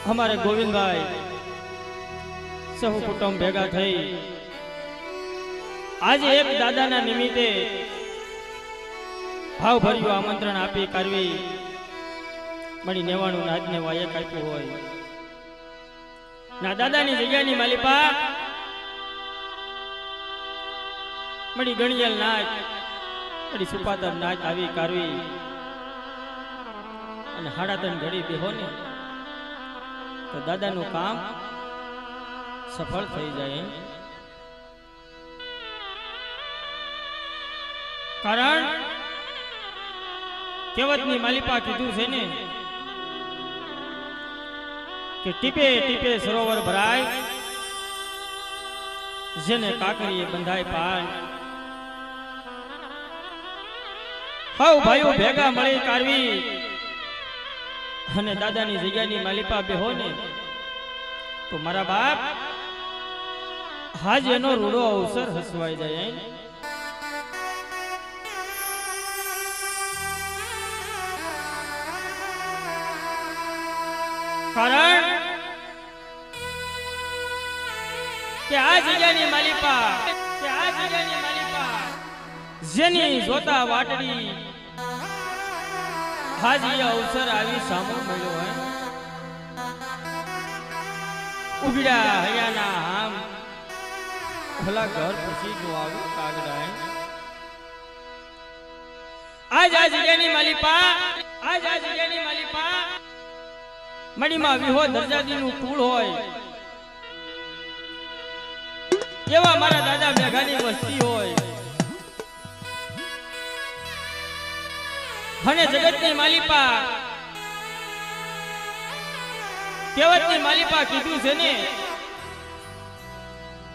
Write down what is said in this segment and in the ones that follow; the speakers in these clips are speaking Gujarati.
हमारे गोविंद भाई सहु कुटुंब भेगा थई आज एक दादा निमित्ते भाव भर्યું आमंत्रण आपी करवी मળી નેવાણું નાદને વાયક આપ્યું હોય ના દાદાની જગ્યાની માલિપા મળી ગણિયલ નાચ મળી સુપાતર નાચ આવી કરવી અને હાડાતન ઘડી બેહો ને તો દાદાનું કામ સફળ થઈ જાય કારણ કહેવતની માલિપા કીધું છે ને કે ટીપે ટીપે સરોવર ભરાય જેને કાકરીએ બંધાય પાન હવ ભાઈઓ ભેગા મળી કરવી અને દાદાની જગ્યાની માલિપા બેહો ને તો મારા બાપ હાજ એનો રૂડો અવસર હસવાઈ જાય કારણ કે આ જગ્યાની માલિપા જેની જોતા વાટડી હાજી અવસર આવી સામો મળ્યો હોય ઉગડ્યા હૈયાના હામ ભલા ઘર પૂછી જો આવ્યું કાગડાય આજ આ જગ્યાની માલિપા મડીમાં વિહો દરજાદીનું કુળ હોય એવા મારા દાદા મેઘાની વસ્તી હોય અને જગતની માલિપા કહેવતની માલિપા કીધું છે ને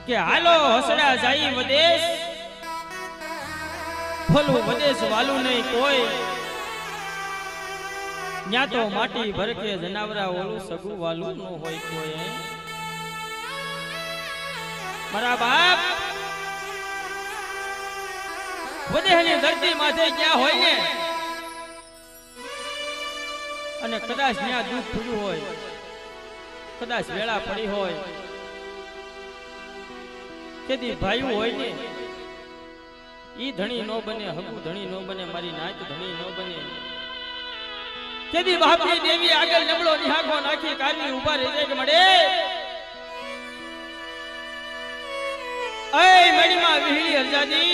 કે હાલો હસડા જાય વદેશ ભલું વદેશ વાલું નહીં કોઈ ન્યા તો માટી ભરકે જનાવરા ઓલું સગું વાલું ન હોય કોઈ મારા બાપ વદેહની ધરતી માથે ક્યાં હોય ને અને કદાચ ત્યાં દુઃખ પડ્યું હોય કદાચ વેળા પડી હોય કેદી ભાઈ હોય ને ઈ ધણી નો બને હકુ ધણી નો બને મારી નાચ ધણી નો બને કેદી બાપની દેવી આગળ નબળો નિહાકો નાખી કારવી ઉભા રહી કે મળે એ મડીમાં વિહળી હરજાદી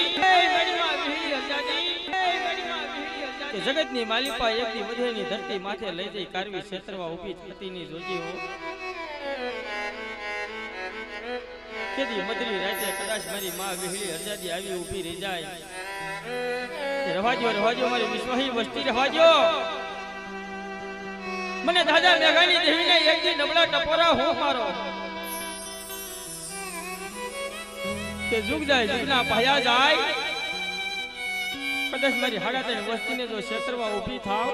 કે જગતની માલિપા એકની વધેની ધરતી માથે લઈ જઈ કારવી ક્ષેત્રમાં ઊભી થતીની જોજી હો કેદી મદરી રાતે કદાચ મારી માં વિહળી હરજાદી આવી ઊભી રહી જાય રવાજો મારી વિશ્વાહી વસ્તી રવાજો મને દાદા મેઘાની દેવીને એકદી નબળા ટપોરા હો મારો કે જુગ જાય જુગના પાયા જાય કદાચ મારી હાડાતની વસ્તીને જો ક્ષેત્રમાં ઊભી થાવ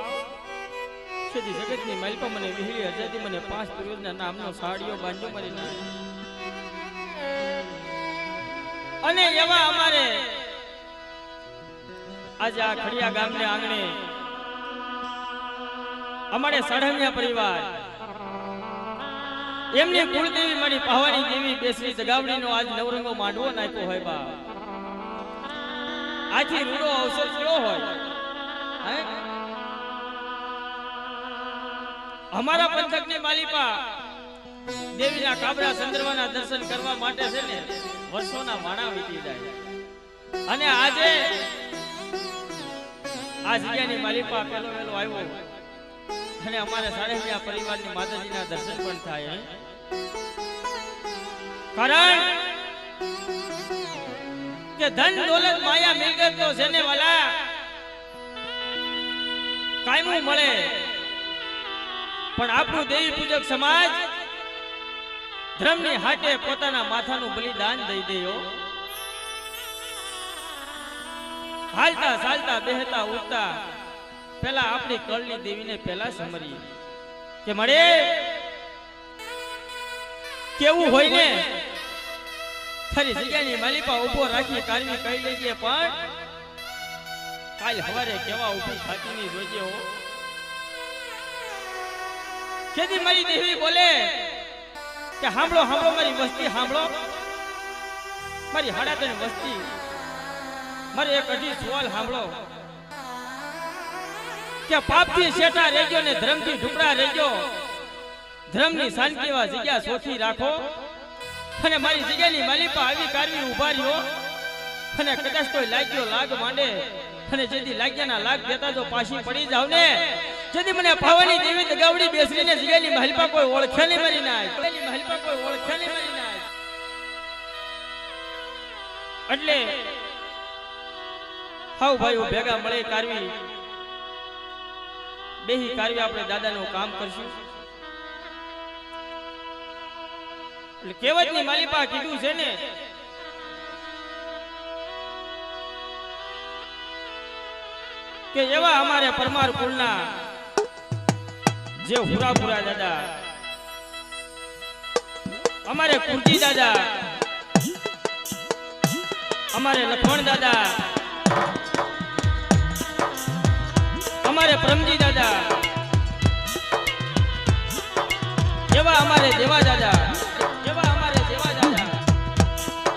છેદી જગતની માલિપા મને વિહળી હરજાદી મને 5 પૂર્વજના નામનો સાડીઓ બાંધ્યો મારી ના અને એવા અમારે આજે આ ખડિયા ગામને આંગણે અમારે સાઢમિયા પરિવાર એમની કુળદેવી મારી પાવાની દેવી બેસરી જગાવડીનો આજ નવરંગો માંડવો નાખ્યો હોય બા આથી રૂડો અવસર કયો હોય અમારા પંથકની માલિપા દેવીના કાબરા ચંદ્રમાના દર્શન કરવા માટે છે ને વર્ષોના વાણા વીતી જાય અને આજે આ જગ્યાની માલિપા પેલો આવ્યો અને અમારા સાઢમિયા પરિવારની માતાજીના દર્શન પણ થાય કારણ કે ધન દોલત માયા મિલકત તો જેને વાલા કાયમું મળે પણ આપણું દેવી પૂજક સમાજ ધર્મની હાટે પોતાના માથાનું બલિદાન દઈ દેયો હાલતા ચાલતા બેહતા ઉઠતા પેલા આપણી કળની દેવીને પેલા સમરીએ કે મળે કેવું હોય ને ખરી જગ્યાની માલિપા ઉભો રાખી કારવી કહી લેજે પણ કાલ હવારે કેવા ઊભી થાતીની જોજે હો જેથી મારી દેવી બોલે કે સાંભળો સાંભળો મારી વસ્તી સાંભળો, મારી હાડાતની વસ્તી, મારે એક હજી સવાલ સાંભળો કે પાપથી શેઠા રહેજો ને ધર્મથી ઢુકડા રહેજો, ધર્મની શાંતિમાં જગ્યા સોખી રાખો, અને મારી જગ્યાની માલિપા આવી કારવી ઉભા રહ્યો, અને કદાચ કોઈ લાગ્યો લાગ માંડે અને જેથી લાગ્યાના લાગ દેતા જો પાછી પડી જાવ ને, જેથી મને ભાવાની દેવી દગાવડી બેસરીને જગ્યાની માલિપા કોઈ ઓળખે નહીં મારી નાય, માલિપા કોઈ ઓળખે નહીં મારી નાય. એટલે હાવ ભાઈઓ ભેગા મળે કારવી, બેહી કારવી આપણે દાદાનું કામ કરશું. એટલે કહેવતની માલિપા કીધું છે ને કે એવા અમારે પરમાર કુળના જે હુરાપુરા દાદા, અમારે કુરજી દાદા, અમારે લખમણ દાદા, અમારે પરમજી દાદા, એવા અમારે દેવા દાદા, એવા અમારે દેવા દાદા,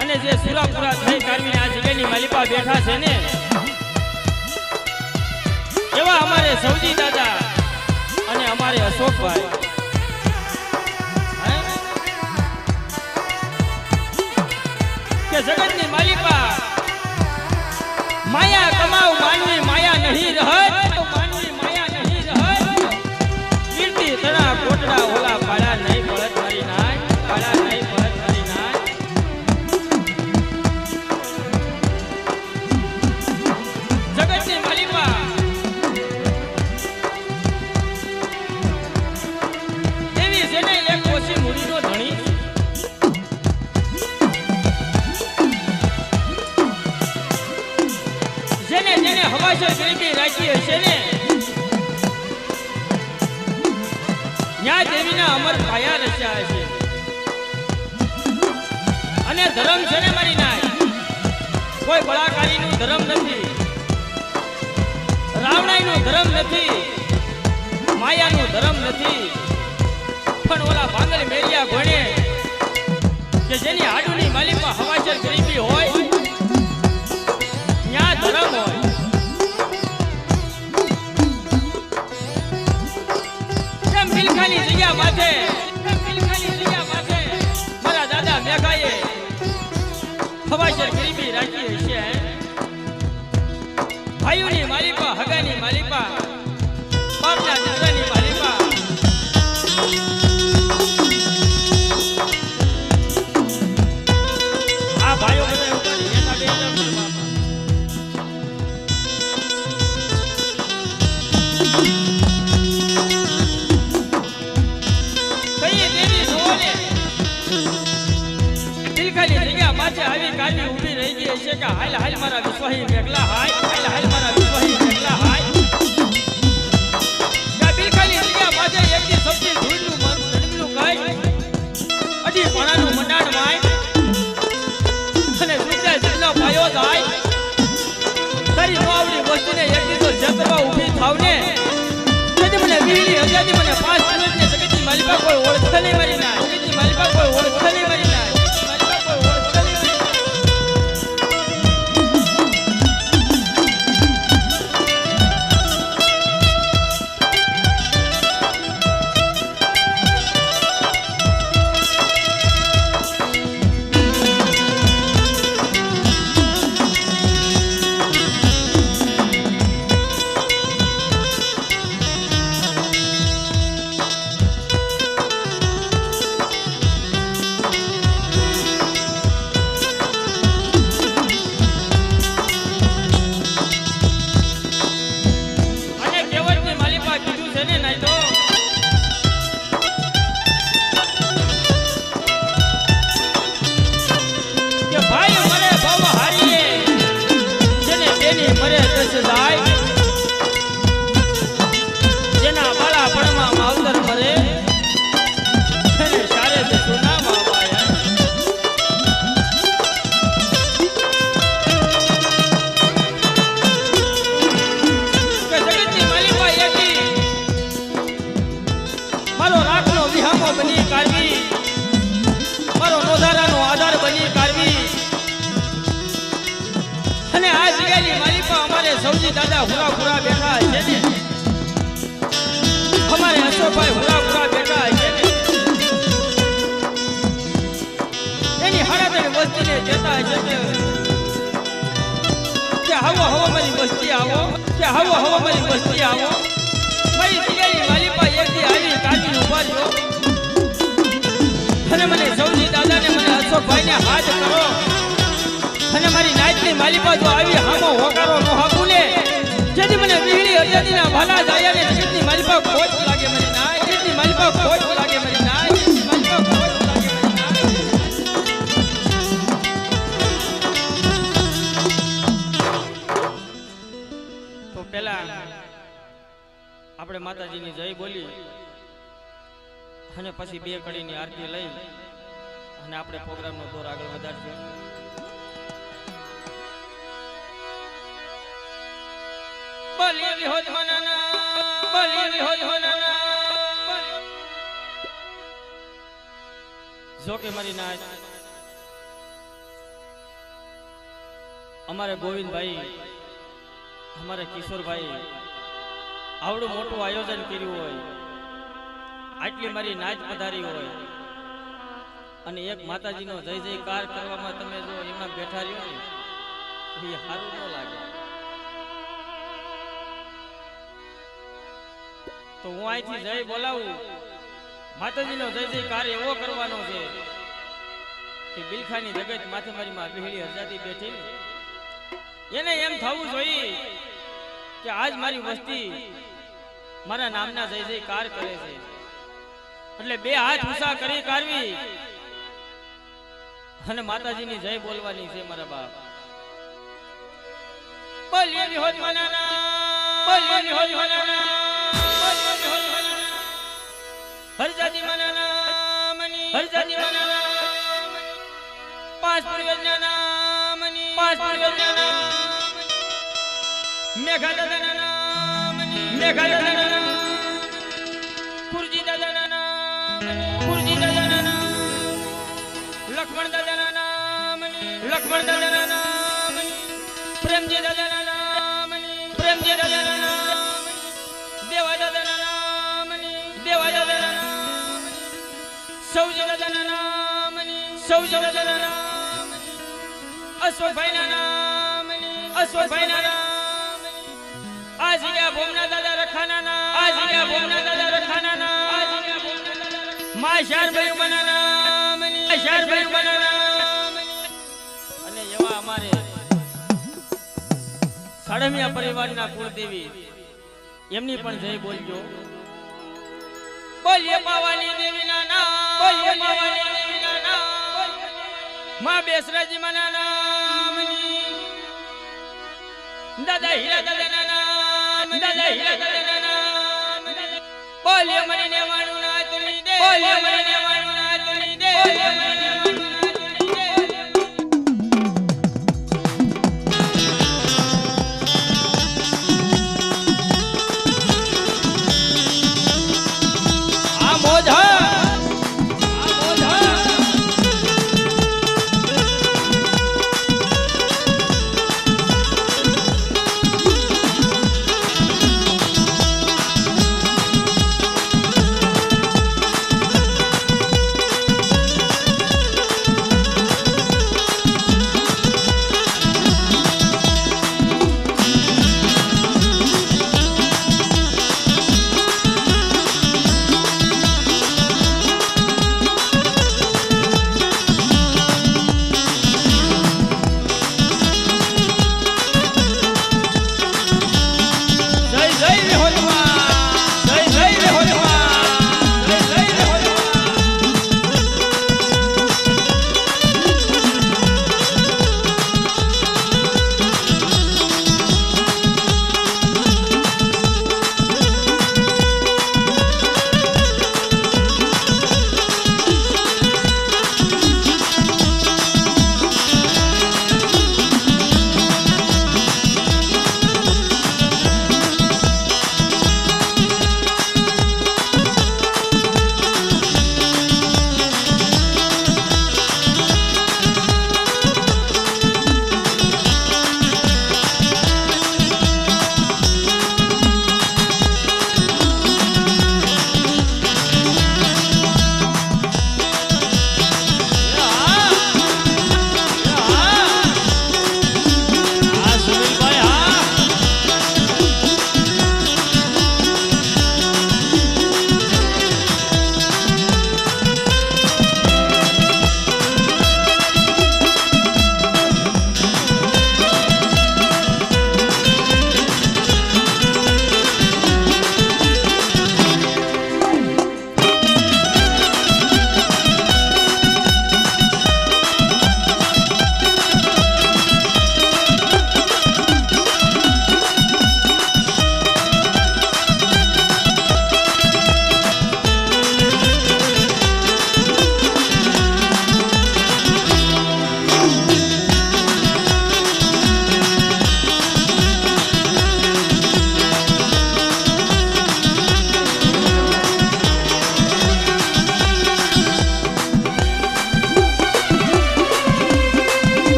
અને જે સુરાપુરા થઈ કારવીને આ જગ્યાની માલિપા બેઠા છે ને, એવા અમારે સૌજી દાદા અને અમારે અશોકભાઈ, કે જગતની માલિપા માયા કમાવ માનવી માયા નહીં રહત, માનવી માયા નહીં રહત, કીર્તિ તણા કોટડા ઓલા પાડા નહીં પડત મારી નાય, પાડા નહીં પડત મારી નાય. જગતની માલિપા એવી છે ને એક ઓછી મૂડીનો ધણી, જેને જેને હવાસર ગરીબી રાખી હશે ને, ન્યા દેવીના અમર પાયા રચ્યા હશે. અને ધર્મ છે ને મારી નાય, કોઈ બળાકારીનું ધર્મ નથી, રાવણાઈનું ધર્મ નથી, માયાનું ધર્મ નથી, પણ ઓલા ભાંગલ મેરિયા ભણે કે જેની હાડુની માલિપા હવાસર ગરીબી હોય ન્યા ધર્મ હોય. જેમ બિલખાની જગ્યા માથે, જેમ બિલખાની જગ્યા માથે મારા દાદા મેઘાએ હવાસર ગરીબી રાખી હશે. ભાઈઓની માલિપા, હગાની માલિપા, બાપના દીકરાની માલિપા, આ ભાઈઓ બધા ઉપર એના બે આવી કાલી ઊભી રહી ગઈ છે કે હાલ હાલ મારા વિશ્વાહી મેઘલા હાય, હાલ હાલ મારા વિશ્વાહી મેઘલા હાય. યા બિલખાલી જગ્યા માથે એકથી સૌથી ધૂળનું મન જન્મનું કાય, અડી પાણાનું મંડાણ માય, અને સુજ્જા જિલ્લો પાયો જાય. તારી માવડી વસ્તીને એકથી તો જતરવા ઊભી થાવને, તેથી મને વીણી હજારથી મને 5 મિનિટની સગતની માલિકા કોઈ ઓળખે નહીં મારી નાય, સગતની માલિકા કોઈ ઓળખે નહીં મારી નાય. દાદા હુરા બેઠા છે ને અમારે અશોકભાઈ હુરા બેઠા છે ને એની હાડાની વસ્તીને જતા છે કે હવો મારી વસ્તી આવો કે હવો મારી વસ્તી આવો મારી દિયાની માલિપા એકથી આવી કાઢીને ઉભા રહ્યો અને મને સૌજી દાદાને મને અશોકભાઈને હાથ કરો અને મારી નાચની માલિપા જો આવી હામો હોકારો નો હાપુલે જેથી મને વીહળી અજાદીના ભાલા જાયા ને જેટની માલિપા ખોટ લાગે મને નાય જેટની માલિપા ખોટ લાગે મને નાય જેટની માલિપા ખોટ લાગે મને નાય તો પહેલા આપણે માતાજીની જય બોલી અને પછી બે કડીની આરતી લઈ અને આપણે પ્રોગ્રામનો દોર આગળ વધારશું બોલી વિહોદ મનાના જો કે મારી નાચ અમારે ગોવિંદભાઈ અમારે કિશોરભાઈ આવડું મોટું આયોજન કર્યું હોય આટલી મારી નાચ પધારી હોય અને એક માતાજીનો જય જયકાર કરવામાં તમે જો એમાં બેઠા રહ્યો ને એ સારું ન લાગે તો હું અહીંથી જય બોલાવું માતાજીનો જય જયકાર એવો કરવાનો છે કે બિલખાની જગત માથે મારી માં બિહળી હજાતી બેઠી એને એમ થવું જોઈએ કે આજ મારી વસ્તી મારા નામના જય જયકાર કરે છે એટલે બે હાથ ઊંચા કરી કારવી અને માતાજીની જય બોલવાની છે મારા બાપ બોલીએ વિહોદ મનાના બોલીએ વિહોદ મનાના હરજાદી મનાના મની હરજાદી મનાના પાંચ પરિયોજના મની પાંચ પરિયોજના મેઘા દાદાના મની મેઘા દાદાના કુરજી દાદાના કુરજી દાદાના લક્ષ્મણ દાદાના મની લક્ષ્મણ દાદાના મની પ્રેમજી દાદાના મની પ્રેમજી દાદાના દેવા દાદાના મની દેવા દાદાના સૌજી દાદાના મની સૌજી દાદાના અશ્વભાઈના મની અશ્વભાઈના આ જગ્યા ભોમના દાદા રખાના આ જગ્યા ભોમના દાદા રખાના આ જગ્યા ભોમના દાદા મા શારભાઈ બનાના મની શારભાઈ બનાના અને એવા અમારે સાડમિયા પરિવારના કુળદેવી એમની પણ જય બોલજો બોલીએ પાવાની દેવીના નામ બોલીએ પાવાની દેવીના નામ મા બેસરાજી મનાના મની દાદા હીરા દાદાના નામ દાદા હીરા દાદાના નામ બોલીએ મરીને વાણું ના તુલી દે બોલીએ મરીને વાણું ના તુલી દે બોલીએ મરીને વાણું ના તુલી દે આ મોજા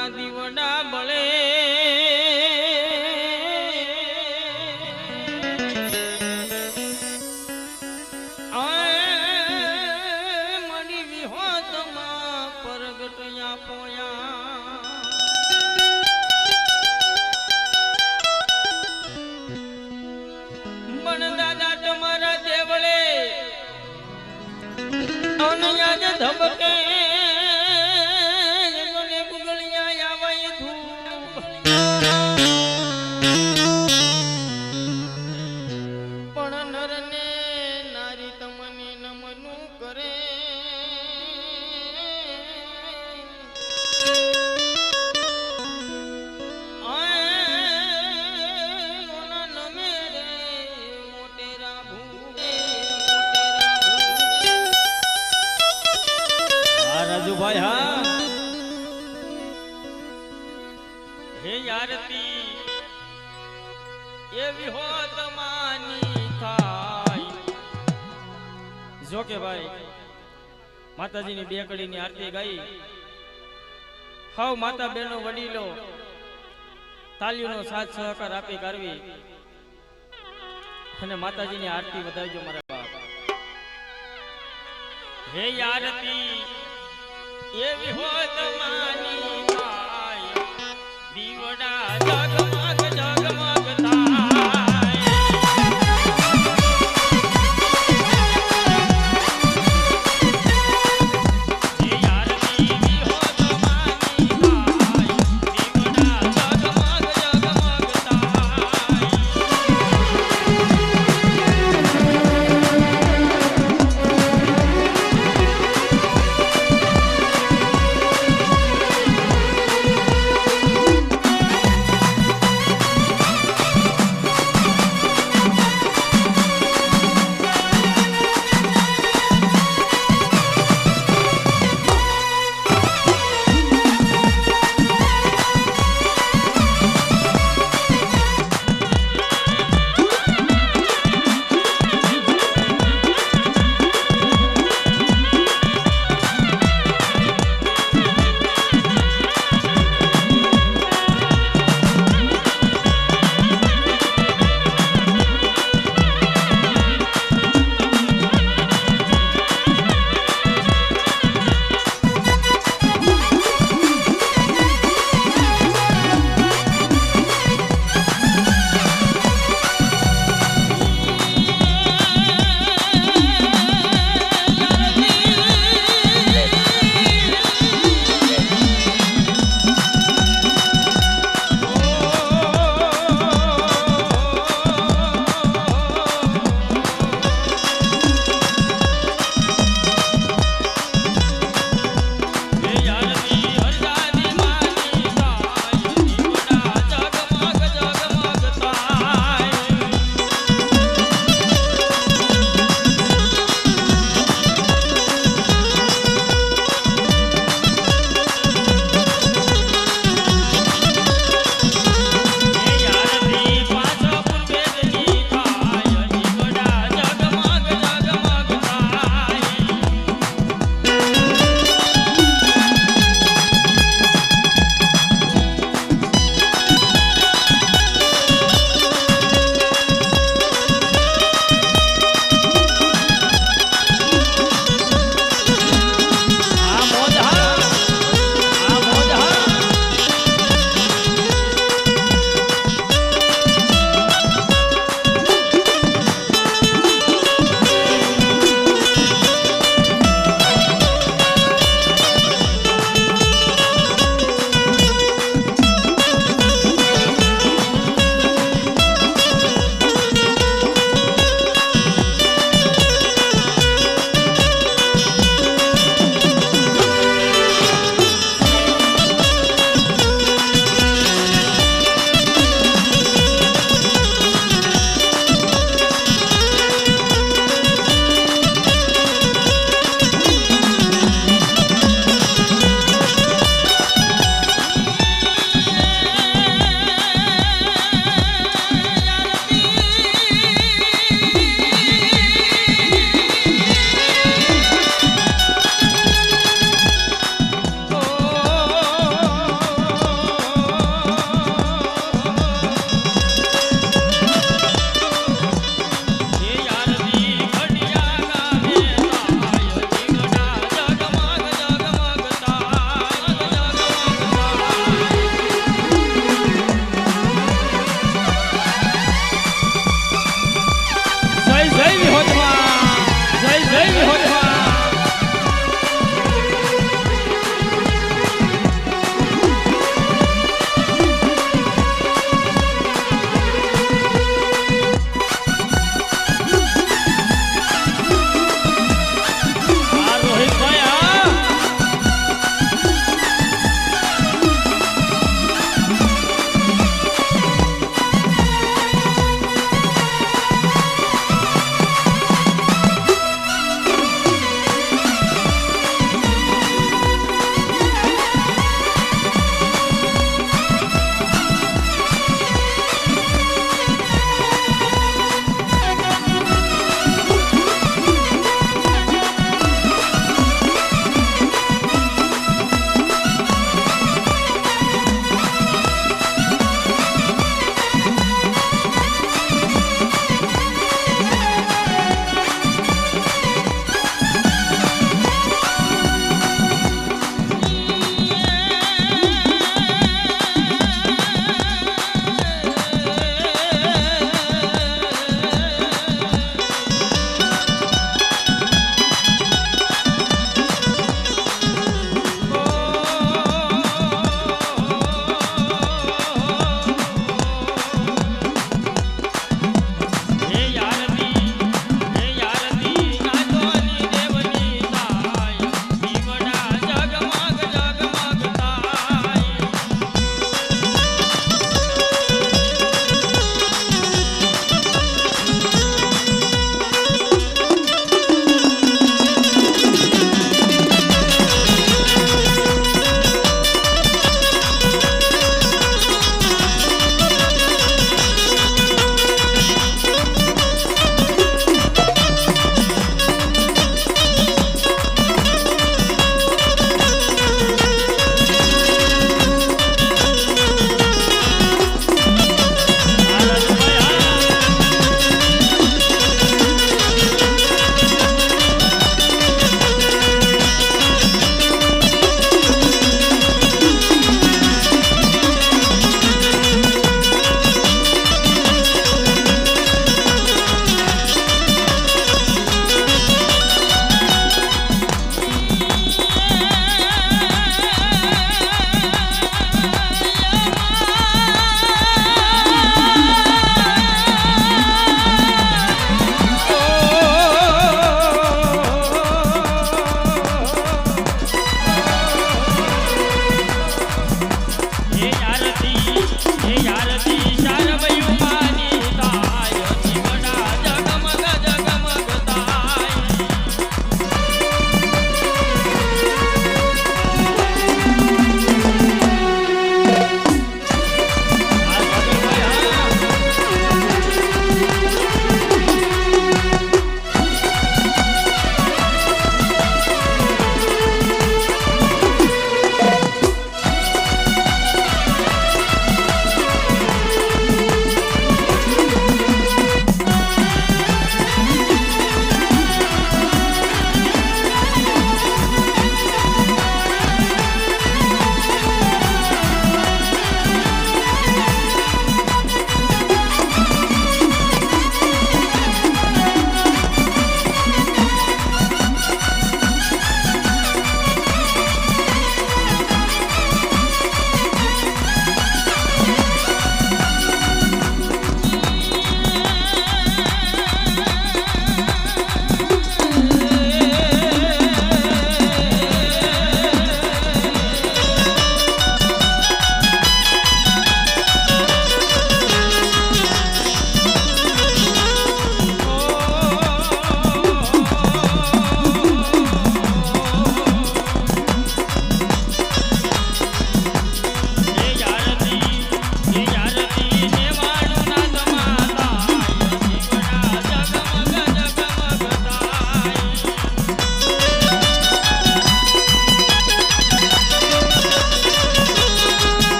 મારા દીવડા બળે મળી વિહોતમાં પરગટયા પોયા પણ દાદા તમારા દેવળે અનયાજ ધબકે રાજુભાઈ હા હે યારતી એવી હોત માની થાય જો કે ભાઈ માતાજીની બે કડીની આરતી ગાઈ હાવ માતા બહેનો વડીલો તાલીઓનો સાથ સહકાર આપી કરવી અને માતાજીની આરતી વધાવજો મારા બાપ હે યારતી એવી હોત માની